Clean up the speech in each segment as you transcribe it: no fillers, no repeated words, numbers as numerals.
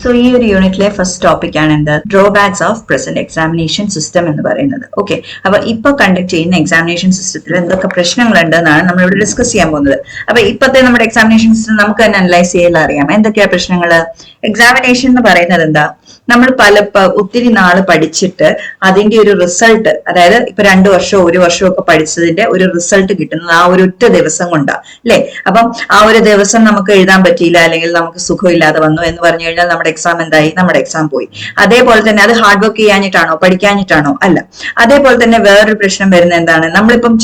So ഈ ഒരു യൂണിറ്റിലെ ഫസ്റ്റ് ടോപ്പിക് ആണ് എന്ത്, drawbacks of present examination system എന്ന് പറയുന്നത്. ഓക്കെ, അപ്പൊ ഇപ്പൊ കണ്ടക്ട് ചെയ്യുന്ന എക്സാമിനേഷൻ സിസ്റ്റത്തിൽ എന്തൊക്കെ പ്രശ്നങ്ങളുണ്ട് എന്നാണ് നമ്മൾ ഇവിടെ ഡിസ്കസ് ചെയ്യാൻ പോകുന്നത്. അപ്പൊ ഇപ്പത്തെ നമ്മുടെ എക്സാമിനേഷൻ സിസ്റ്റം നമുക്ക് തന്നെ അനലൈസ് ചെയ്യാൻ അറിയാം. എന്തൊക്കെയാ പ്രശ്നങ്ങള്? എക്സാമിനേഷൻ എന്ന് പറയുന്നത് എന്താ, നമ്മൾ ഒത്തിരി നാള് പഠിച്ചിട്ട് അതിന്റെ ഒരു റിസൾട്ട്, അതായത് ഇപ്പൊ 2 വർഷമോ 1 വർഷമോ ഒക്കെ പഠിച്ചതിന്റെ ഒരു റിസൾട്ട് കിട്ടുന്നത് ആ ഒരു ഒറ്റ ദിവസം കൊണ്ടാ അല്ലെ. അപ്പം ആ ഒരു ദിവസം നമുക്ക് എഴുതാൻ പറ്റിയില്ല, അല്ലെങ്കിൽ നമുക്ക് സുഖമില്ലാതെ വന്നു എന്ന് പറഞ്ഞു കഴിഞ്ഞാൽ നമ്മുടെ എക്സാം എന്തായി, നമ്മുടെ എക്സാം പോയി. അതേപോലെ തന്നെ അത് ഹാർഡ് വർക്ക് ചെയ്യാനിട്ടാണോ, പഠിക്കാനിട്ടാണോ? അല്ല. അതേപോലെ തന്നെ വേറൊരു പ്രശ്നം വരുന്നത് എന്താണ്, നമ്മളിപ്പം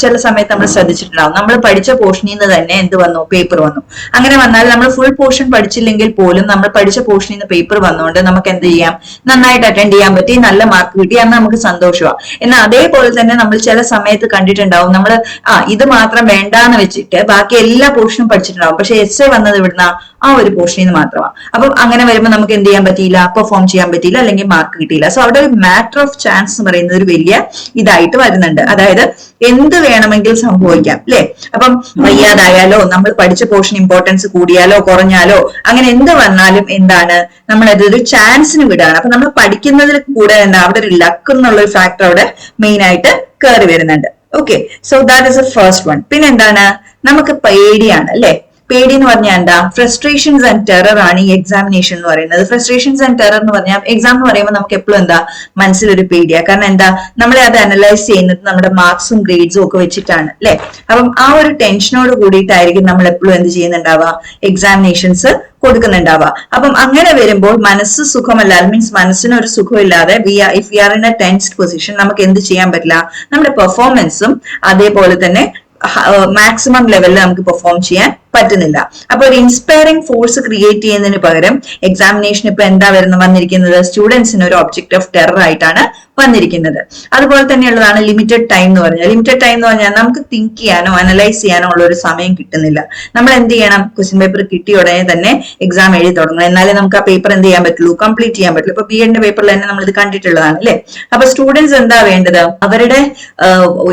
ചില സമയത്ത് നമ്മൾ ശ്രദ്ധിച്ചിട്ടുണ്ടാവും, നമ്മൾ പഠിച്ച പോർഷനിൽ നിന്ന് തന്നെ എന്ത് വന്നു, പേപ്പർ വന്നു. അങ്ങനെ വന്നാൽ നമ്മൾ ഫുൾ പോർഷൻ പഠിച്ചില്ലെങ്കിൽ പോലും നമ്മൾ പഠിച്ച പോർഷനിൽ നിന്ന് പേപ്പർ വന്നുകൊണ്ട് നമുക്ക് എന്ത് ചെയ്യാം, നന്നായിട്ട് അറ്റൻഡ് ചെയ്യാൻ പറ്റി, നല്ല മാർക്ക് കിട്ടി, അന്ന് നമുക്ക് സന്തോഷമാണ്. എന്നാൽ അതേപോലെ തന്നെ നമ്മൾ ചില സമയത്ത് കണ്ടിട്ടുണ്ടാവും, നമ്മൾ ഇത് മാത്രം വേണ്ടാന്ന് വെച്ചിട്ട് ബാക്കി എല്ലാ പോർഷനും പഠിച്ചിട്ടുണ്ടാവും, പക്ഷെ എസ് എ വന്നത് ഇവിടുന്ന ആ ഒരു പോർഷനിൽ നിന്ന് മാത്രമാണ്. അപ്പം അങ്ങനെ വരുമ്പോൾ നമുക്ക് എന്ത് ചെയ്യാൻ പറ്റിയില്ല, പെർഫോം ചെയ്യാൻ പറ്റിയില്ല, അല്ലെങ്കിൽ മാർക്ക് കിട്ടിയില്ല. സോ അവിടെ ഒരു മാറ്റർ ഓഫ് ചാൻസ് എന്ന് പറയുന്നത് ഒരു വലിയ ഇതായിട്ട് വരുന്നുണ്ട്. അതായത് എന്ത് വേണമെങ്കിൽ സംഭവിക്കാം അല്ലെ. അപ്പം വയ്യാതായാലോ, നമ്മൾ പഠിച്ച പോർഷൻ ഇമ്പോർട്ടൻസ് കൂടിയാലോ കുറഞ്ഞാലോ, അങ്ങനെ എന്ത് വന്നാലും എന്താണ്, നമ്മളത് ഒരു ചാൻസിന് വിടാണ്. അപ്പൊ നമ്മൾ പഠിക്കുന്നതിൽ കൂടെ എന്താ, അവിടെ ഒരു ലക്ക് എന്നുള്ള ഒരു ഫാക്ടർ അവിടെ മെയിൻ ആയിട്ട് കയറി വരുന്നുണ്ട്. Okay, so that is A first one. പിന്നെ എന്താണ്, നമുക്ക് പേടിയാണ് അല്ലെ. പേടി എന്ന് പറഞ്ഞാൽ എന്താ, ഫ്രസ്ട്രേഷൻസ് ആൻഡ് ടെറർ ആണ് ഈ എക്സാമിനേഷൻ എന്ന് പറയുന്നത്. ഫ്രസ്ട്രേഷൻസ് ആൻഡ് ടെറർ എന്ന് പറഞ്ഞാൽ എക്സാം എന്ന് പറയുമ്പോൾ നമുക്ക് എപ്പോഴും എന്താ, മനസ്സിലൊരു പേടിയാ. കാരണം എന്താ, നമ്മളെ അത് അനലൈസ് ചെയ്യുന്നത് നമ്മുടെ മാർക്സും ഗ്രേഡ്സും ഒക്കെ വെച്ചിട്ടാണ് അല്ലെ. അപ്പം ആ ഒരു ടെൻഷനോട് കൂടിയിട്ടായിരിക്കും നമ്മൾ എപ്പോഴും എന്ത് ചെയ്യുന്നുണ്ടാവുക, എക്സാമിനേഷൻസ് കൊടുക്കുന്നുണ്ടാവുക. അപ്പം അങ്ങനെ വരുമ്പോൾ മനസ്സ് സുഖമല്ല, മീൻസ് മനസ്സിന് ഒരു സുഖമില്ലാതെ if we are in A tensed position, നമുക്ക് എന്ത് ചെയ്യാൻ പറ്റില്ല, നമ്മുടെ പെർഫോമൻസും അതേപോലെ തന്നെ മാക്സിമം ലെവലിൽ നമുക്ക് പെർഫോം ചെയ്യാൻ പറ്റുന്നില്ല. അപ്പൊ ഒരു ഇൻസ്പയറിംഗ് ഫോഴ്സ് ക്രിയേറ്റ് ചെയ്യുന്നതിന് പകരം എക്സാമിനേഷൻ ഇപ്പൊ എന്താ വന്നിരിക്കുന്നത്, സ്റ്റുഡൻസിന് ഒരു ഒബ്ജക്ട് ഓഫ് ടെറർ ആയിട്ടാണ് വന്നിരിക്കുന്നത്. അതുപോലെ തന്നെയുള്ളതാണ് ലിമിറ്റഡ് ടൈം എന്ന് പറഞ്ഞാൽ. ലിമിറ്റഡ് ടൈം എന്ന് പറഞ്ഞാൽ നമുക്ക് തിങ്ക് ചെയ്യാനോ അനലൈസ് ചെയ്യാനോ ഉള്ള ഒരു സമയം കിട്ടുന്നില്ല. നമ്മൾ എന്ത് ചെയ്യണം, ക്വസ്റ്റ്യൻ പേപ്പർ കിട്ടിയ ഉടനെ തന്നെ എക്സാം എഴുതി തുടങ്ങണം. എന്നാലേ നമുക്ക് ആ പേപ്പർ എന്ത് ചെയ്യാൻ പറ്റുള്ളൂ, കംപ്ലീറ്റ് ചെയ്യാൻ പറ്റുള്ളൂ. ഇപ്പൊ BEd പേപ്പറിൽ തന്നെ നമ്മൾ ഇത് കണ്ടിട്ടുള്ളതാണ് അല്ലെ. അപ്പൊ സ്റ്റുഡൻസ് എന്താ വേണ്ടത്, അവരുടെ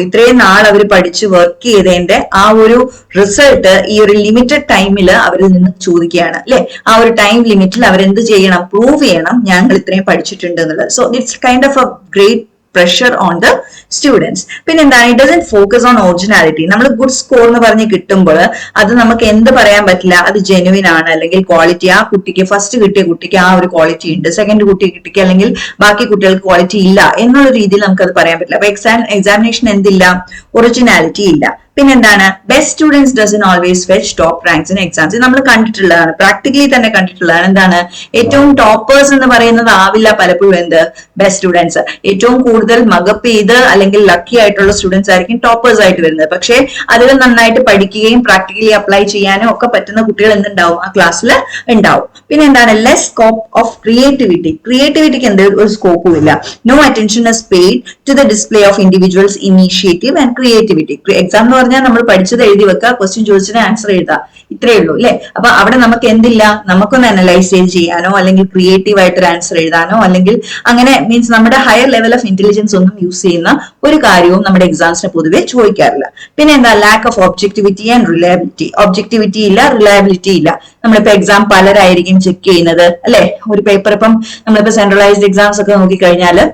ഇത്രയും നാൾ അവർ പഠിച്ച് വർക്ക് ചെയ്തതിന്റെ ആ ഒരു റിസൾട്ട് ഈ ഒരു ലിമിറ്റഡ് ടൈമിൽ അവരിൽ നിന്ന് ചോദിക്കുകയാണ് അല്ലെ. ആ ഒരു ടൈം ലിമിറ്റിൽ അവരെന്ത് ചെയ്യണം, പ്രൂവ് ചെയ്യണം ഞങ്ങൾ ഇത്രയും പഠിച്ചിട്ടുണ്ട് എന്നുള്ളത്. So it's kind of A great pressure on the students. പിന്നെ എന്താണ്, it doesn't focus on originality. നമ്മൾ ഗുഡ് സ്കോർ എന്ന് പറഞ്ഞ് കിട്ടുമ്പോൾ അത് നമുക്ക് എന്ത് പറയാൻ പറ്റില്ല, അത് ജെനുവിൻ ആണ് അല്ലെങ്കിൽ ക്വാളിറ്റി, ആ കുട്ടിക്ക് ഫസ്റ്റ് കിട്ടിയ കുട്ടിക്ക് ആ ഒരു ക്വാളിറ്റി ഉണ്ട്, സെക്കൻഡ് കുട്ടിക്ക് അല്ലെങ്കിൽ ബാക്കി കുട്ടികൾക്ക് ക്വാളിറ്റി ഇല്ല എന്നുള്ള രീതിയിൽ നമുക്ക് അത് പറയാൻ പറ്റില്ല. അപ്പൊ എക്സാമിനേഷൻ എന്തില്ല, ഒറിജിനാലിറ്റി ഇല്ല. പിന്നെന്താണ്, best students doesn't always fetch top ranks in exams. നമ്മൾ കണ്ടിട്ടുള്ളതാണ്, പ്രാക്ടിക്കലി തന്നെ കണ്ടിട്ടുള്ളതാണ്. എന്താണ്, ഏറ്റവും ടോപ്പേഴ്സ് എന്ന് പറയുന്നത് ആവില്ല പലപ്പോഴും എന്ത്, ബെസ്റ്റ് സ്റ്റുഡൻസ്. ഏറ്റവും കൂടുതൽ മകപ്പ് ചെയ്ത് അല്ലെങ്കിൽ ലക്കി ആയിട്ടുള്ള സ്റ്റുഡൻസ് ആയിരിക്കും ടോപ്പേഴ്സ് ആയിട്ട് വരുന്നത്. പക്ഷേ അതിൽ നന്നായിട്ട് പഠിക്കുകയും പ്രാക്ടിക്കലി അപ്ലൈ ചെയ്യാനും ഒക്കെ പറ്റുന്ന കുട്ടികൾ എന്തുണ്ടാവും, ആ ക്ലാസ്സിൽ ഉണ്ടാവും. പിന്നെ എന്താണ്, ലെസ് സ്കോപ്പ് ഓഫ് ക്രിയേറ്റിവിറ്റി. ക്രിയേറ്റിവിറ്റിക്ക് എന്ത് ഒരു സ്കോപ്പും ഇല്ല. No attention is paid to the display of individuals initiative and creativity. Exam എന്ന് പറഞ്ഞാൽ നമ്മൾ പഠിച്ചത് എഴുതി വെക്കുക, ക്വസ്റ്റ്യൻ ചോദിച്ചതിന് ആൻസർ എഴുതാം, ഇത്രയേ ഉള്ളൂ അല്ലെ. അപ്പൊ അവിടെ നമുക്ക് എന്തില്ല, നമുക്കൊന്ന് അനലൈസ് ചെയ്യാനോ അല്ലെങ്കിൽ ക്രിയേറ്റീവ് ആയിട്ടൊരു ആൻസർ എഴുതാനോ അല്ലെങ്കിൽ അങ്ങനെ മീൻസ് നമ്മുടെ ഹയർ ലെവൽ ഓഫ് ഇന്റലിജൻസ് ഒന്നും യൂസ് ചെയ്യുന്ന ഒരു കാര്യവും നമ്മുടെ എക്സാംസിന് പൊതുവെ ചോദിക്കാറില്ല. പിന്നെ എന്താ, lack of objectivity and reliability. Objectivity ഇല്ല, റിലയബിലിറ്റി ഇല്ല. നമ്മളിപ്പോ എക്സാം പലരായിരിക്കും ചെക്ക് ചെയ്യുന്നത് അല്ലെ. ഒരു പേപ്പർ ഇപ്പം നമ്മളിപ്പോ സെൻട്രലൈസ്ഡ് എക്സാംസ് ഒക്കെ നോക്കിക്കഴിഞ്ഞാല്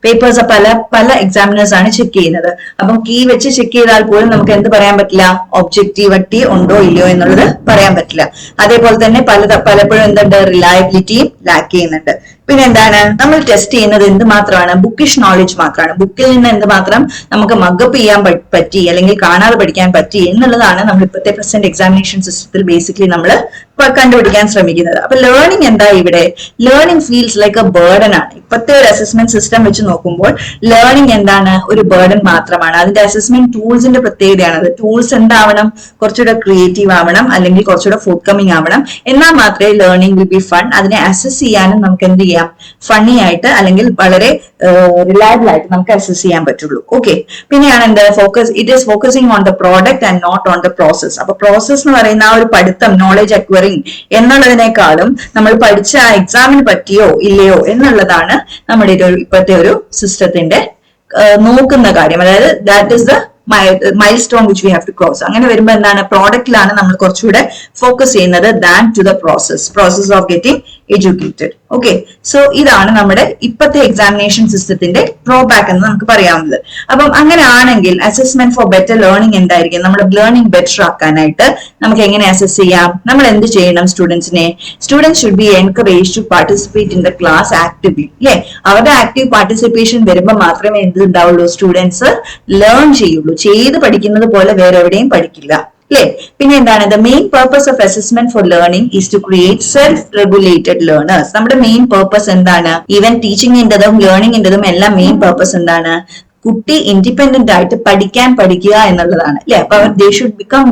പേപ്പേഴ്സ് പല എക്സാമിനേഴ്സ് ആണ് ചെക്ക് ചെയ്യുന്നത്. അപ്പം കീ വെച്ച് ചെക്ക് ചെയ്താൽ പോലും നമുക്ക് എന്ത് പറയാൻ പറ്റില്ല, ഒബ്ജക്ടിവിറ്റി ഉണ്ടോ ഇല്ലയോ എന്നുള്ളത് പറയാൻ പറ്റില്ല. അതേപോലെ തന്നെ പലപ്പോഴും എന്തുണ്ട്, റിലയബിലിറ്റിയും ലാക്ക് ചെയ്യുന്നുണ്ട്. പിന്നെ എന്താണ്, നമ്മൾ ടെസ്റ്റ് ചെയ്യുന്നത് എന്ത് മാത്രമാണ്, ബുക്കിഷ് നോളജ് മാത്രമാണ്. ബുക്കിൽ നിന്ന് എന്തുമാത്രം നമുക്ക് മഗപ്പ് ചെയ്യാൻ പറ്റി അല്ലെങ്കിൽ കാണാതെ പഠിക്കാൻ പറ്റി എന്നുള്ളതാണ് നമ്മൾ ഇപ്പോഴത്തെ പ്രസന്റ് എക്സാമിനേഷൻ സിസ്റ്റത്തിൽ ബേസിക്കലി നമ്മൾ കണ്ടുപിടിക്കാൻ ശ്രമിക്കുന്നത്. അപ്പൊ ലേണിംഗ് എന്താ ഇവിടെ, learning feels like A burden ആണ്. ഇപ്പോഴത്തെ ഒരു അസസ്മെന്റ് സിസ്റ്റം വെച്ച് നോക്കുമ്പോൾ ലേണിംഗ് എന്താണ്, ഒരു ബേർഡൻ മാത്രമാണ്. അതിന്റെ അസസ്മെന്റ് ടൂൾസിന്റെ പ്രത്യേകതയാണ് അത്. ടൂൾസ് എന്താവണം, കുറച്ചുകൂടെ ക്രിയേറ്റീവ് ആവണം അല്ലെങ്കിൽ കുറച്ചുകൂടെ ഫോർത്ത് കമ്മിങ് ആവണം. എന്നാൽ മാത്രമേ ലേണിംഗ് വിൽ ബി ഫൺ. അതിനെ അസസ് ചെയ്യാനും നമുക്ക് എന്ത് ചെയ്യാം, ഫണ്ണി ആയിട്ട് അല്ലെങ്കിൽ വളരെ റിലയബിൾ ആയിട്ട് നമുക്ക് അസസ് ചെയ്യാൻ പറ്റുള്ളൂ. ഓക്കെ, പിന്നെയാണ് എന്ത്, it is focusing on the product and not on the process. അപ്പൊ പ്രോസസ് എന്ന് പറയുന്ന ആ ഒരു പഠിത്തം, നോളജ് അക്വയറിംഗ് എന്നുള്ളതിനേക്കാളും നമ്മൾ പഠിച്ച ആ എക്സാമിന് പറ്റിയോ ഇല്ലയോ എന്നുള്ളതാണ് നമ്മുടെ ഇപ്പോഴത്തെ ഒരു സിസ്റ്റത്തിന്റെ നോക്കുന്ന കാര്യം. അതായത് that is the milestone which we have to cross. അങ്ങനെ വരുമ്പോൾ എന്താണ്, പ്രോഡക്റ്റിലാണ് നമ്മൾ കുറച്ചുകൂടെ ഫോക്കസ് ചെയ്യുന്നത് than to the process of getting educated. Okay, so ഇതാണ് നമ്മുടെ ഇപ്പോഴത്തെ എക്സാമിനേഷൻ സിസ്റ്റത്തിന്റെ ഡ്രോബാക്ക് എന്ന് നമുക്ക് പറയാവുന്നത്. അപ്പം അങ്ങനെ ആണെങ്കിൽ അസസ്മെന്റ് ഫോർ ബെറ്റർ ലേണിംഗ് എന്തായിരിക്കും? നമ്മുടെ ലേണിംഗ് ബെറ്റർ ആക്കാനായിട്ട് നമുക്ക് എങ്ങനെ അസസ് ചെയ്യാം? നമ്മൾ എന്ത് ചെയ്യണം? Students should be encourage to participate in the class actively. അല്ലെ, അവരുടെ ആക്റ്റീവ് പാർട്ടിസിപ്പേഷൻ വരുമ്പോൾ മാത്രമേ എന്ത് ഉണ്ടാവുള്ളൂ? സ്റ്റുഡൻസ് ലേൺ ചെയ്യുള്ളൂ. ചെയ്ത് പഠിക്കുന്നത് പോലെ വേറെ എവിടെയും പഠിക്കില്ല. അല്ലെ, പിന്നെ എന്താണ്? The main purpose of assessment for learning is to create self regulated learners. നമ്മുടെ മെയിൻ പർപ്പസ് എന്താണ്? ഈവൻ ടീച്ചിങ്ങിന്റെതും ലേണിംഗിന്റെതും എല്ലാം മെയിൻ പർപ്പസ് എന്താണ്? കുട്ടി ഇൻഡിപെൻഡന്റ് ആയിട്ട് പഠിക്കുക എന്നുള്ളതാണ്. അല്ലെ, അപ്പൊ they should become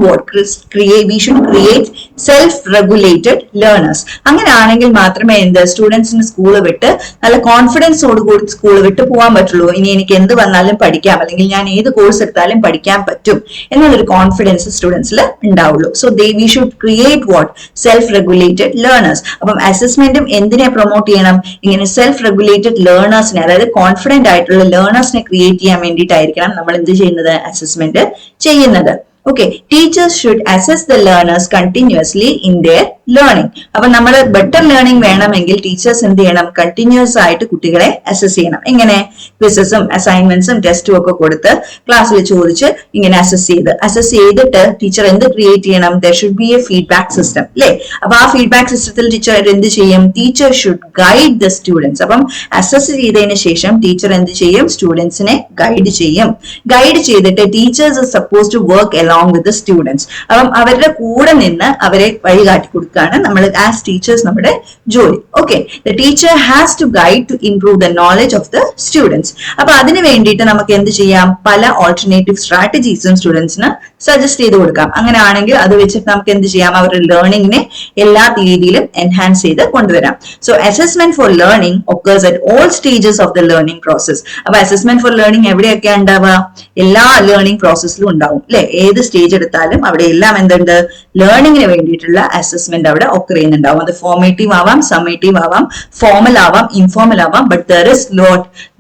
we should create self regulated learners. അങ്ങനെ ആണെങ്കിൽ മാത്രമേ സ്റ്റുഡൻസിന് സ്കൂള് വിട്ട് നല്ല കോൺഫിഡൻസോട് കൂടി സ്കൂള് വിട്ട് പോകാൻ പറ്റുള്ളൂ. ഇനി എനിക്ക് എന്ത് വന്നാലും പഠിക്കാം, അല്ലെങ്കിൽ ഞാൻ ഏത് കോഴ്സ് എടുത്താലും പഠിക്കാൻ പറ്റും എന്നുള്ളൊരു കോൺഫിഡൻസ് സ്റ്റുഡൻസിൽ ഉണ്ടാവുള്ളൂ. So we should create what? Self regulated learners. അപ്പം അസസ്മെന്റും എന്തിനെ പ്രൊമോട്ട് ചെയ്യണം? ഇങ്ങനെ സെൽഫ് റെഗുലേറ്റഡ് ലേണേഴ്സിനെ, അതായത് കോൺഫിഡന്റ് ആയിട്ടുള്ള ലേണേഴ്സിനെ ക്രിയേറ്റ് ചെയ്യാൻ വേണ്ടിയിട്ടായിരിക്കണം നമ്മൾ എന്ത് ചെയ്യുന്നത്? അസസ്മെന്റ് ചെയ്യുന്നത്. Okay, teachers should assess the learners continuously in their learning. അപ്പൊ നമ്മൾ ബെറ്റർ ലേണിംഗ് വേണമെങ്കിൽ ടീച്ചേഴ്സ് എന്ത് ചെയ്യണം? കണ്ടിന്യൂസ് ആയിട്ട് കുട്ടികളെ അസസ് ചെയ്യണം. എങ്ങനെ? ക്വിസസും അസൈൻമെന്റ്സും ടെസ്റ്റും ഒക്കെ കൊടുത്ത് ക്ലാസ്സിൽ ചോദിച്ച് ഇങ്ങനെ അസസ് ചെയ്തിട്ട് ടീച്ചർ എന്ത് ക്രിയേറ്റ് ചെയ്യണം? There should be a feedback system. അല്ലെ, അപ്പൊ ആ ഫീഡ്ബാക്ക് സിസ്റ്റത്തിൽ ടീച്ചർ എന്ത് ചെയ്യും? Teacher should guide the students. അപ്പം അസസ് ചെയ്തതിന് ശേഷം ടീച്ചർ എന്ത് ചെയ്യും? സ്റ്റുഡൻസിനെ ഗൈഡ് ചെയ്യും. ഗൈഡ് ചെയ്തിട്ട് teachers are suppose to work along with the students. അപ്പം അവരുടെ കൂടെ നിന്ന് അവരെ വഴികാട്ടി കൊടുക്കുകയാണ് നമ്മൾ ആസ് ടീച്ചേഴ്സ് നമ്മുടെ ജോലി. Okay, the teacher has to guide to improve the knowledge of the students. അപ്പൊ അതിന് വേണ്ടിയിട്ട് നമുക്ക് എന്ത് ചെയ്യാം? പല ഓൾട്ടർനേറ്റീവ് സ്ട്രാറ്റജീസും സ്റ്റുഡൻസിന് സജസ്റ്റ് ചെയ്ത് കൊടുക്കാം. അങ്ങനെ ആണെങ്കിൽ അത് വെച്ചിട്ട് നമുക്ക് എന്ത് ചെയ്യാം? അവരുടെ ലേണിംഗിനെ എല്ലാ രീതിയിലും എൻഹാൻസ് ചെയ്ത് കൊണ്ടുവരാം. So assessment for learning occurs at all stages of the learning process. അപ്പൊ അസസ്മെന്റ് ഫോർ ലേണിംഗ് എവിടെയൊക്കെ ഉണ്ടാവുക? എല്ലാ ലേണിംഗ് പ്രോസസ്സിലും ഉണ്ടാവും. അല്ലെ, ഏത് സ്റ്റേജ് എടുത്താലും അവിടെ എല്ലാം എന്തുണ്ട്? ലേണിംഗിന് വേണ്ടിയിട്ടുള്ള അസസ്മെന്റ് അവിടെ ഒക്കർ ചെയ്യുന്നുണ്ടാവും. അത് ഫോർമേറ്റീവ് ആവാം, സമ്മേറ്റീവ് ആവാം, ഫോർമൽ ആവാം, ഇൻഫോർമൽ ആവാം, but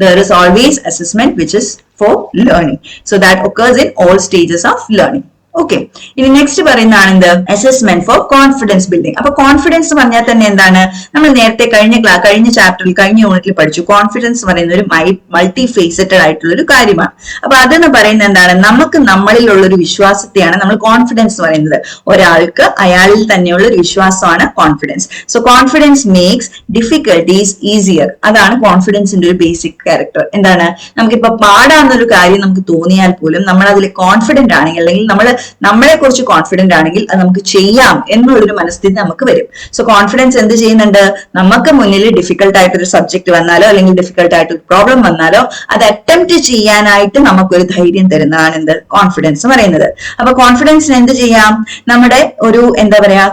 there is always assessment which is for learning. So that occurs in all stages of learning. Okay, ഇനി നെക്സ്റ്റ് പറയുന്നതാണ് എന്ത്? Assessment for confidence building. അപ്പൊ കോൺഫിഡൻസ് പറഞ്ഞാൽ തന്നെ എന്താണ്? നമ്മൾ നേരത്തെ കഴിഞ്ഞ ചാപ്റ്ററിൽ കഴിഞ്ഞ യൂണിറ്റിൽ പഠിച്ചു. കോൺഫിഡൻസ് പറയുന്ന ഒരു മൾട്ടി ഫേസറ്റഡ് ആയിട്ടുള്ള ഒരു കാര്യമാണ്. അപ്പൊ അതെന്ന് പറയുന്നത് എന്താണ്? നമുക്ക് നമ്മളിലുള്ള ഒരു വിശ്വാസത്തെയാണ് നമ്മൾ കോൺഫിഡൻസ് പറയുന്നത്. ഒരാൾക്ക് അയാളിൽ തന്നെയുള്ള ഒരു വിശ്വാസമാണ് confidence. So confidence makes difficulties easier. അതാണ് കോൺഫിഡൻസിന്റെ ഒരു ബേസിക് ക്യാരക്ടർ. എന്താണ്? നമുക്കിപ്പോ പാടാന്നൊരു കാര്യം നമുക്ക് തോന്നിയാൽ പോലും നമ്മൾ അതിൽ കോൺഫിഡന്റ് ആണെങ്കിൽ, അല്ലെങ്കിൽ നമ്മളെ കുറിച്ച് കോൺഫിഡന്റ് ആണെങ്കിൽ അത് നമുക്ക് ചെയ്യാം എന്നുള്ളൊരു മനസ്ഥിതി നമുക്ക് വരും. സോ കോൺഫിഡൻസ് എന്ത് ചെയ്യുന്നുണ്ട്? നമുക്ക് മുന്നിൽ ഡിഫിക്കൽട്ട് ആയിട്ടൊരു സബ്ജക്ട് വന്നാലോ അല്ലെങ്കിൽ ഡിഫിക്കൽട്ട് ആയിട്ടൊരു പ്രോബ്ലം വന്നാലോ അത് അറ്റംപ്റ്റ് ചെയ്യാനായിട്ട് നമുക്കൊരു ധൈര്യം തരുന്നതാണ് എന്ത്? കോൺഫിഡൻസ് പറയുന്നത്. അപ്പൊ കോൺഫിഡൻസിന് എന്ത് ചെയ്യാം? നമ്മുടെ ഒരു എന്താ പറയാ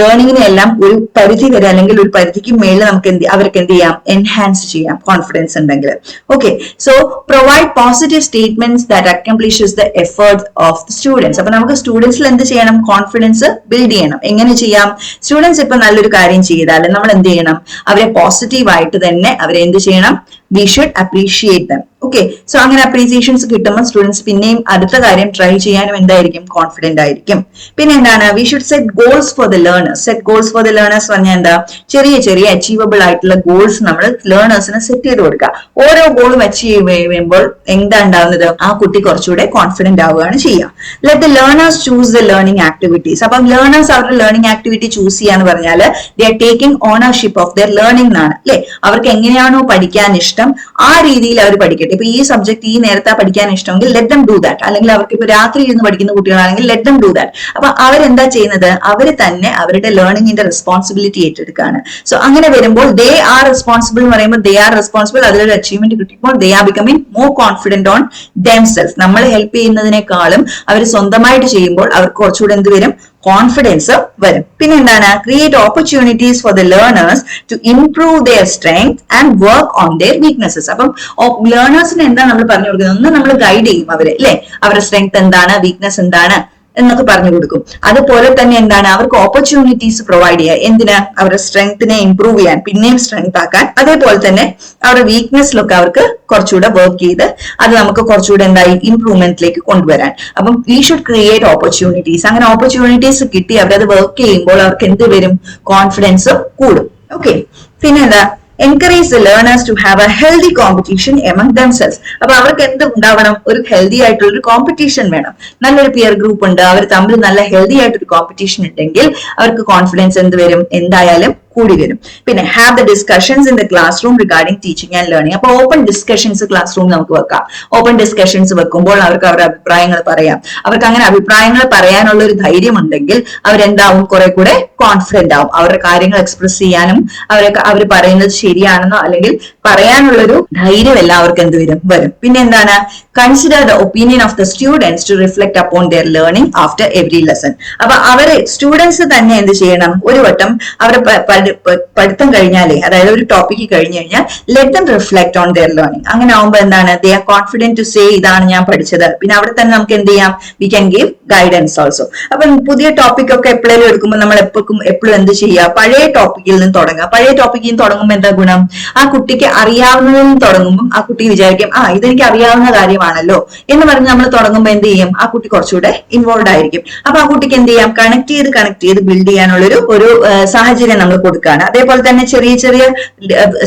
ലേണിംഗിനെ എല്ലാം ഒരു പരിധി വരെ അല്ലെങ്കിൽ ഒരു പരിധിക്ക് മേളിൽ നമുക്ക് അവർക്ക് എന്ത് ചെയ്യാം? എൻഹാൻസ് ചെയ്യാം കോൺഫിഡൻസ് ഉണ്ടെങ്കിൽ. Okay, so provide positive statements that accomplishes the effort of the students. അപ്പൊ നമുക്ക് സ്റ്റുഡൻസിൽ എന്ത് ചെയ്യണം? കോൺഫിഡൻസ് ബിൽഡ് ചെയ്യണം. എങ്ങനെ ചെയ്യാം? സ്റ്റുഡൻസ് ഇപ്പൊ നല്ലൊരു കാര്യം ചെയ്താൽ നമ്മൾ എന്ത് ചെയ്യണം? അവരെ പോസിറ്റീവ് ആയിട്ട് തന്നെ അവരെ എന്ത് ചെയ്യണം? We should appreciate dum. Okay, so അങ്ങനെ അപ്രീസിയേഷൻസ് കിട്ടുമ്പോൾ സ്റ്റുഡൻസ് പിന്നെയും അടുത്ത കാര്യം ട്രൈ ചെയ്യാനും എന്തായിരിക്കും? കോൺഫിഡന്റ് ആയിരിക്കും. പിന്നെ എന്താണ്? We should set goals for the learners. Set goals for the learners പറഞ്ഞാൽ എന്താ? ചെറിയ അച്ചീവബിൾ ആയിട്ടുള്ള ഗോൾസ് നമ്മൾ ലേണേഴ്സിന് സെറ്റ് ചെയ്ത് കൊടുക്കുക. ഓരോ ഗോളും അച്ചീവ് ചെയ്യുമ്പോൾ എന്താ ഉണ്ടാവുന്നത്? ആ കുട്ടി കുറച്ചുകൂടെ കോൺഫിഡന്റ് ആവുകയാണ് ചെയ്യുക. Let the learners choose the learning activities. അപ്പം ലേണേഴ്സ് അവരുടെ ലേണിംഗ് ആക്ടിവിറ്റി ചൂസ് ചെയ്യാന്ന് പറഞ്ഞാൽ they are taking ownership of there learning എന്നാണ്. അല്ലെ, അവർക്ക് എങ്ങനെയാണോ പഠിക്കാൻ ഇഷ്ടം ആ രീതിയിൽ അവർ പഠിക്കട്ടെ. ഇപ്പൊ ഈ സബ്ജക്ട് ഈ നേരത്തെ പഠിക്കാൻ ഇഷ്ടമെങ്കിൽ ലെറ്റ് ദം ഡു ദാറ്റ്. അല്ലെങ്കിൽ അവർക്ക് ഇപ്പൊ രാത്രി ഇരുന്ന് പഠിക്കുന്ന കുട്ടികളാണെങ്കിൽ ലെറ്റ് ദം ഡു ദാറ്റ്. അപ്പൊ അവരെന്താ ചെയ്യുന്നത്? അവര് തന്നെ അവരുടെ ലേണിംഗിന്റെ റെസ്പോൺസിബിലിറ്റി ഏറ്റെടുക്കുകയാണ്. സോ അങ്ങനെ വരുമ്പോൾ ദേ ആർ റെസ്പോൺസിബിൾ എന്ന് പറയുമ്പോൾ ദേ ആർ റെസ്പോൺസിബിൾ. അതിലൊരു അച്ചീവ്മെന്റ് കിട്ടുമ്പോൾ they are becoming more confident on themself. നമ്മൾ ഹെൽപ്പ് ചെയ്യുന്നതിനേക്കാളും അവർ സ്വന്തമായിട്ട് ചെയ്യുമ്പോൾ അവർക്ക് കുറച്ചുകൂടെ എന്ത് വരും? കോൺഫിഡൻസ് വരും. പിന്നെ എന്താണ്? Create opportunities for the learners to improve their strength and work on their weaknesses. അപ്പം ലേണേഴ്സിന് എന്താ നമ്മൾ പറഞ്ഞു കൊടുക്കുന്നത്? ഒന്ന് നമ്മൾ ഗൈഡ് ചെയ്യും അവരെ, അല്ലെ, അവരുടെ സ്ട്രെങ്ത് എന്താണ്, വീക്ക്നെസ് എന്താണ് എന്നൊക്കെ പറഞ്ഞു കൊടുക്കും. അതുപോലെ തന്നെ എന്താണ് അവർക്ക് ഓപ്പർച്യൂണിറ്റീസ് പ്രൊവൈഡ് ചെയ്യുക. എന്തിനാ? അവരുടെ സ്ട്രെങ്ത്തിനെ ഇംപ്രൂവ് ചെയ്യാൻ, പിന്നെയും സ്ട്രെങ്ത് ആക്കാൻ. അതേപോലെ തന്നെ അവരുടെ വീക്ക്നെസ്സിലൊക്കെ അവർക്ക് കുറച്ചുകൂടെ വർക്ക് ചെയ്ത് അത് നമുക്ക് കുറച്ചുകൂടെ എന്തായി ഇംപ്രൂവ്മെന്റിലേക്ക് കൊണ്ടുവരാൻ. അപ്പം വി ഷുഡ് ക്രിയേറ്റ് ഓപ്പർച്യൂണിറ്റീസ്. അങ്ങനെ ഓപ്പർച്യൂണിറ്റീസ് കിട്ടി അവരത് വർക്ക് ചെയ്യുമ്പോൾ അവർക്ക് എന്ത് വരും? കോൺഫിഡൻസ് കൂടും. ഓക്കെ, പിന്നെ എന്താ? encourage the learners to have a healthy competition among themselves. അപ്പൊ അവർക്ക് എന്ത് ഉണ്ടാവണം? ഒരു ഹെൽത്തി ആയിട്ടുള്ള ഒരു കോമ്പറ്റീഷൻ വേണം. നല്ലൊരു പിയർ ഗ്രൂപ്പ് ഉണ്ട്, അവർ തമ്മിൽ നല്ല ഹെൽത്തി ആയിട്ടൊരു കോമ്പറ്റീഷൻ ഉണ്ടെങ്കിൽ അവർക്ക് കോൺഫിഡൻസ് എന്ത് വരും? എന്തായാലും കൂടി വരും. പിന്നെ have the discussions in the class room regarding teaching and learning. അപ്പൊ ഓപ്പൺ ഡിസ്കഷൻസ് ക്ലാസ് റൂം നമുക്ക് വെക്കാം. ഓപ്പൺ ഡിസ്കഷൻസ് വെക്കുമ്പോൾ അവർക്ക് അവരുടെ അഭിപ്രായങ്ങൾ പറയാം. അവർക്ക് അങ്ങനെ അഭിപ്രായങ്ങൾ പറയാനുള്ള ഒരു ധൈര്യം ഉണ്ടെങ്കിൽ അവരെന്താവും? കുറെ കൂടെ കോൺഫിഡന്റ് ആവും. അവരുടെ കാര്യങ്ങൾ എക്സ്പ്രസ് ചെയ്യാനും അവർ പറയുന്നത് ശരിയാണെന്നോ അല്ലെങ്കിൽ പറയാനുള്ളൊരു ധൈര്യം എല്ലാവർക്കും എന്ത് വരും. പിന്നെ എന്താണ്? Consider the opinion of the students to reflect upon their learning after every lesson. അപ്പൊ അവര് സ്റ്റുഡൻസ് തന്നെ എന്ത് ചെയ്യണം? ഒരു വട്ടം അവരുടെ പഠിത്തം കഴിഞ്ഞാലേ, അതായത് ഒരു ടോപ്പിക്ക് കഴിഞ്ഞു കഴിഞ്ഞാൽ let them reflect on their learning. അങ്ങനെ ആവുമ്പോൾ എന്താണ്? They are confident to say ഇതാണ് ഞാൻ പഠിച്ചത്. പിന്നെ അവിടെ തന്നെ നമുക്ക് എന്ത് ചെയ്യാം? We can give guidance also. അപ്പൊ പുതിയ ടോപ്പിക് ഒക്കെ എപ്പോഴും എടുക്കുമ്പോൾ നമ്മൾ എപ്പോഴും എന്ത് ചെയ്യുക? പഴയ ടോപ്പിക്കിൽ നിന്ന് തുടങ്ങുക. പഴയ ടോപ്പിക്കിൽ നിന്ന് തുടങ്ങുമ്പോൾ എന്താ ഗുണം? ആ കുട്ടിക്ക് അറിയാവുന്നതിൽ നിന്ന് തുടങ്ങുമ്പോൾ ആ കുട്ടി വിചാരിക്കും ഇതെനിക്ക് അറിയാവുന്ന കാര്യമാണല്ലോ എന്ന് പറഞ്ഞ് നമ്മൾ തുടങ്ങുമ്പോൾ എന്ത് ചെയ്യും? ആ കുട്ടി കുറച്ചുകൂടെ ഇൻവോൾവ് ആയിരിക്കും. അപ്പൊ ആ കുട്ടിക്ക് എന്ത് ചെയ്യാം? കണക്ട് ചെയ്ത് ബിൽഡ് ചെയ്യാനുള്ളൊരു സാഹചര്യം നമ്മൾ കൊടുക്കുകയാണ്. അതേപോലെ തന്നെ ചെറിയ ചെറിയ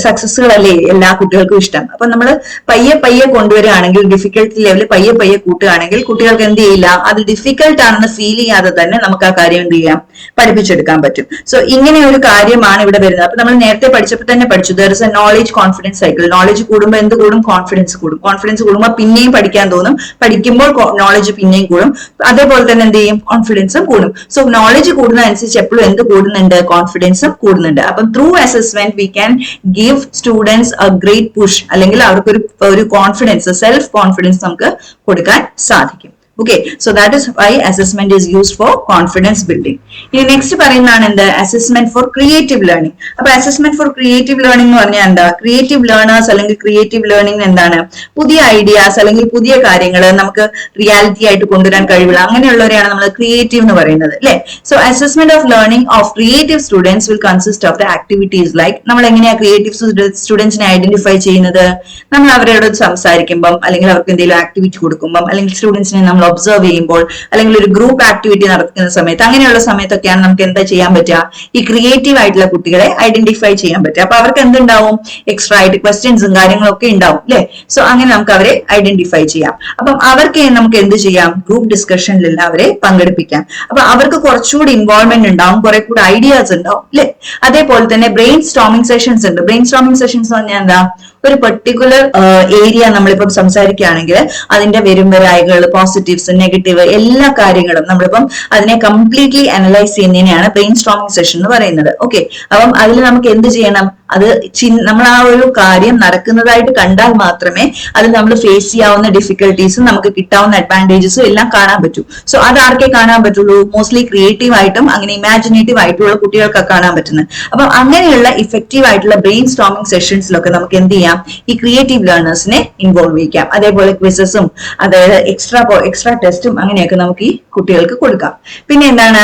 സക്സസ്സുകളല്ലേ എല്ലാ കുട്ടികൾക്കും ഇഷ്ടം. അപ്പൊ നമ്മൾ പയ്യെ കൊണ്ടുവരികയാണെങ്കിൽ, ഡിഫിക്കൽട്ടി ലെവലിൽ പയ്യെ കൂട്ടുകയാണെങ്കിൽ കുട്ടികൾക്ക് എന്ത് ചെയ്യില്ല? അത് ഡിഫിക്കൽട്ട് ആണെന്ന് ഫീൽ ചെയ്യാതെ തന്നെ നമുക്ക് ആ കാര്യം എന്ത് ചെയ്യാം? പഠിപ്പിച്ചെടുക്കാൻ പറ്റും. സോ ഇങ്ങനെ ഒരു കാര്യമാണ് ഇവിടെ വരുന്നത്. അപ്പൊ നമ്മൾ നേരത്തെ പഠിച്ചപ്പോൾ തന്നെ പഠിച്ചു, there is A knowledge confidence cycle. Knowledge കൂടുമ്പോൾ എന്ത് കൂടും? കോൺഫിഡൻസ് കൂടും. കോൺഫിഡൻസ് കൂടുമ്പോൾ പിന്നെയും പഠിക്കാൻ തോന്നും. പഠിക്കുമ്പോൾ നോളജ് പിന്നെയും കൂടും. അതേപോലെ തന്നെ എന്ത് ചെയ്യും? കോൺഫിഡൻസും കൂടും. സോ നോളജ് കൂടുന്നതനുസരിച്ച് എപ്പോഴും എന്ത് കൂടുന്നുണ്ട്? കോൺഫിഡൻസും കൂടുന്നുണ്ട്. അപ്പം through assessment V can give students A great push, അല്ലെങ്കിൽ അവർക്ക് ഒരു കോൺഫിഡൻസ്, സെൽഫ് കോൺഫിഡൻസ് നമുക്ക് കൊടുക്കാൻ സാധിക്കും. Okay, so that is why assessment is used for confidence building. ഇനി നെക്സ്റ്റ് പറയുന്നതാണ് എന്ത്? Assessment for creative learning. അപ്പൊ അസസ്മെന്റ് ഫോർ ക്രിയേറ്റീവ് ലേണിംഗ് എന്ന് പറഞ്ഞാൽ എന്താ? ക്രിയേറ്റീവ് ലേണേഴ്സ് അല്ലെങ്കിൽ ക്രിയേറ്റീവ് ലേണിംഗ് എന്താണ്? പുതിയ ഐഡിയാസ് അല്ലെങ്കിൽ പുതിയ കാര്യങ്ങൾ നമുക്ക് റിയാലിറ്റി ആയിട്ട് കൊണ്ടുവരാൻ കഴിവുള്ള അങ്ങനെയുള്ളവരെയാണ് നമ്മൾ ക്രിയേറ്റീവ് എന്ന് പറയുന്നത്, അല്ലെ? So assessment of learning of creative students will consist of the activities like, നമ്മൾ എങ്ങനെയാ ക്രിയേറ്റീവ് സ്റ്റുഡൻസിനെ ഐഡന്റിഫൈ ചെയ്യുന്നത്? നമ്മൾ അവരോട് സംസാരിക്കുമ്പോൾ, അല്ലെങ്കിൽ അവർക്ക് എന്തെങ്കിലും ആക്ടിവിറ്റി കൊടുക്കുമ്പോൾ, അല്ലെങ്കിൽ സ്റ്റുഡൻസിനെ നമ്മൾ ഒബ്സർവ് ചെയ്യുമ്പോൾ, അല്ലെങ്കിൽ ഒരു ഗ്രൂപ്പ് ആക്ടിവിറ്റി നടക്കുന്ന സമയത്ത്, അങ്ങനെയുള്ള സമയത്തൊക്കെയാണ് നമുക്ക് എന്താ ചെയ്യാൻ പറ്റുക? ഈ ക്രിയേറ്റീവ് ആയിട്ടുള്ള കുട്ടികളെ ഐഡന്റിഫൈ ചെയ്യാൻ പറ്റുക. അപ്പൊ അവർക്ക് എന്തുണ്ടാവും? എക്സ്ട്രാ ആയിട്ട് ക്വസ്റ്റ്യൻസും കാര്യങ്ങളൊക്കെ ഉണ്ടാവും, അല്ലെ? സോ അങ്ങനെ നമുക്ക് അവരെ ഐഡന്റിഫൈ ചെയ്യാം. അപ്പം അവർക്ക് നമുക്ക് എന്ത് ചെയ്യാം? ഗ്രൂപ്പ് ഡിസ്കഷനിൽ അവരെ പങ്കെടുപ്പിക്കാം. അപ്പൊ അവർക്ക് കുറച്ചുകൂടി ഇൻവോൾവ്മെന്റ് ഉണ്ടാവും, കുറെ കൂടി ഐഡിയാസ് ഉണ്ടാവും, അല്ലെ? അതേപോലെ തന്നെ ബ്രെയിൻ സ്റ്റോമിംഗ് സെഷൻസ് ഉണ്ട്. ബ്രെയിൻ സ്റ്റോമിംഗ് സെഷൻസ് എന്ന് പറഞ്ഞാൽ എന്താ? ഒരു പെർട്ടിക്കുലർ ഏരിയ നമ്മളിപ്പം സംസാരിക്കുകയാണെങ്കിൽ അതിന്റെ വരുംവരായികൾ, പോസിറ്റീവ്സ്, നെഗറ്റീവ് എല്ലാ കാര്യങ്ങളും നമ്മളിപ്പം അതിനെ കംപ്ലീറ്റ്ലി അനലൈസ് ചെയ്യുന്നതിനെയാണ് ബ്രെയിൻ സ്റ്റോമിംഗ് സെഷൻ എന്ന് പറയുന്നത്. ഓക്കെ, അപ്പം അതിൽ നമുക്ക് എന്ത് ചെയ്യണം? അത് നമ്മൾ ആ ഒരു കാര്യം നടക്കുന്നതായിട്ട് കണ്ടാൽ മാത്രമേ അതിൽ നമ്മൾ ഫേസ് ചെയ്യാവുന്ന ഡിഫിക്കൽട്ടീസും നമുക്ക് കിട്ടാവുന്ന അഡ്വാൻറ്റേജസും എല്ലാം കാണാൻ പറ്റൂ. സോ അത് ആർക്കേ കാണാൻ പറ്റുള്ളൂ? മോസ്റ്റ്ലി ക്രിയേറ്റീവ് ആയിട്ടും അങ്ങനെ ഇമാജിനേറ്റീവ് ആയിട്ടുള്ള കുട്ടികൾക്കൊക്കെ കാണാൻ പറ്റുന്നത്. അപ്പം അങ്ങനെയുള്ള ഇഫക്റ്റീവ് ആയിട്ടുള്ള ബ്രെയിൻ സ്റ്റോമിംഗ് സെഷൻസിലൊക്കെ നമുക്ക് എന്ത് ചെയ്യാം? ഈ ക്രിയേറ്റീവ് ലേണേഴ്സിനെ ഇൻവോൾവ് ചെയ്യിക്കാം. അതേപോലെ ക്വിസസും, അതായത് എക്സ്ട്രാ ടെസ്റ്റും അങ്ങനെയൊക്കെ നമുക്ക് ഈ കുട്ടികൾക്ക് കൊടുക്കാം. പിന്നെ എന്താണ്?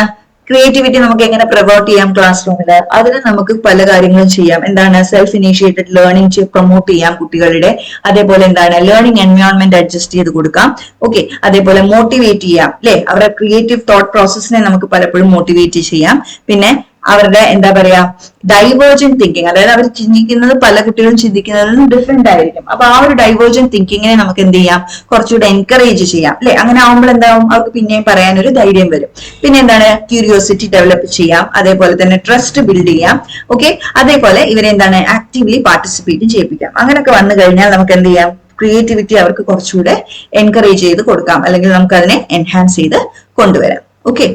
ക്രിയേറ്റിവിറ്റി നമുക്ക് എങ്ങനെ പ്രൊമോട്ട് ചെയ്യാം ക്ലാസ് റൂമിൽ? അതിന് നമുക്ക് പല കാര്യങ്ങളും ചെയ്യാം. എന്താണ്? സെൽഫ് ഇനീഷ്യേറ്റഡ് ലേണിംഗ് പ്രൊമോട്ട് ചെയ്യാം കുട്ടികളുടെ. അതേപോലെ എന്താണ്? ലേണിംഗ് എൻവയോൺമെന്റ് അഡ്ജസ്റ്റ് ചെയ്ത് കൊടുക്കാം. ഓക്കെ, അതേപോലെ മോട്ടിവേറ്റ് ചെയ്യാം, അല്ലെ? അവരുടെ ക്രിയേറ്റീവ് തോട്ട് പ്രോസസ്സിനെ നമുക്ക് പലപ്പോഴും മോട്ടിവേറ്റ് ചെയ്യാം. പിന്നെ അവരുടെ എന്താ പറയാ, ഡൈവേർജന്റ് തിങ്കിങ്, അതായത് അവർ ചിന്തിക്കുന്നത് പല കുട്ടികളും ചിന്തിക്കുന്നതിൽ ഡിഫറെന്റ് ആയിരിക്കും. അപ്പൊ ആ ഒരു ഡൈവേർജന്റ് തിങ്കിങ്ങിനെ നമുക്ക് എന്ത് ചെയ്യാം? കുറച്ചുകൂടെ എൻകറേജ് ചെയ്യാം, അല്ലെ? അങ്ങനെ ആവുമ്പോൾ എന്താവും? അവർക്ക് പിന്നെയും പറയാനൊരു ധൈര്യം വരും. പിന്നെ എന്താണ്? ക്യൂരിയോസിറ്റി ഡെവലപ്പ് ചെയ്യാം. അതേപോലെ തന്നെ ട്രസ്റ്റ് ബിൽഡ് ചെയ്യാം. ഓക്കെ, അതേപോലെ ഇവരെന്താണ്? Actively participate ചെയ്യിപ്പിക്കാം. അങ്ങനെയൊക്കെ വന്നു കഴിഞ്ഞാൽ നമുക്ക് എന്ത് ചെയ്യാം? ക്രിയേറ്റിവിറ്റി അവർക്ക് കുറച്ചുകൂടെ എൻകറേജ് ചെയ്ത് കൊടുക്കാം, അല്ലെങ്കിൽ നമുക്ക് അതിനെ എൻഹാൻസ് ചെയ്ത് കൊണ്ടുവരാം. ഓക്കെ.